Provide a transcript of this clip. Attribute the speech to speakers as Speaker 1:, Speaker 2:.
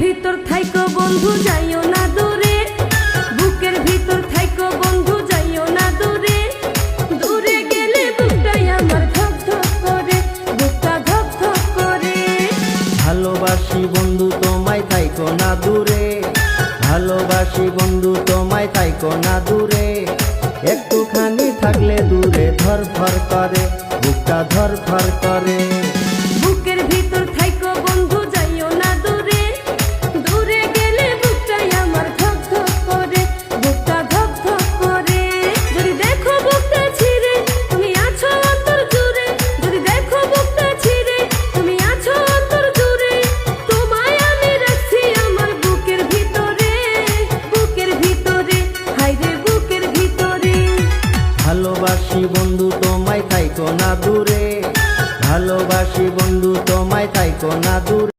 Speaker 1: ভিতর থাইকো বন্ধু যাইও না দূরে, বুকের ভিতর থাইকো বন্ধু যাইও না দূরে। দূরে গেলে বুকটাই আমার ধক ধক করে, বুকটা ধক ধক করে।
Speaker 2: ভালোবাসি বন্ধু তোমায় থাইকো না দূরে, ভালোবাসি বন্ধু তোমায় থাইকো না দূরে। একটুখানি থাকলে দূরে ধর ধর করে, বুকটা ধর ধর করে।
Speaker 1: বুকের ভিতর থাইকো বন্ধু যাইও না দূরে, দূরে গেলে বুকটাই আমার ধক ধক করে, বুকটা ধক ধক করে। যদি দেখো বুকটা ছিঁড়ে তুমি আছো অন্তর জুড়ে, যদি দেখো বুকটা ছিঁড়ে তুমি আছো অন্তর জুড়ে। তোমায় আমি রাখছি আমার বুকের ভিতরে, বুকের ভিতরে, হায়রে বুকের ভিতরে।
Speaker 2: ভালোবাসি বন্ধু তোমায় থাইকো না দূরে, ভালোবাসি বন্ধু তোমায় থাইকো না দূরে।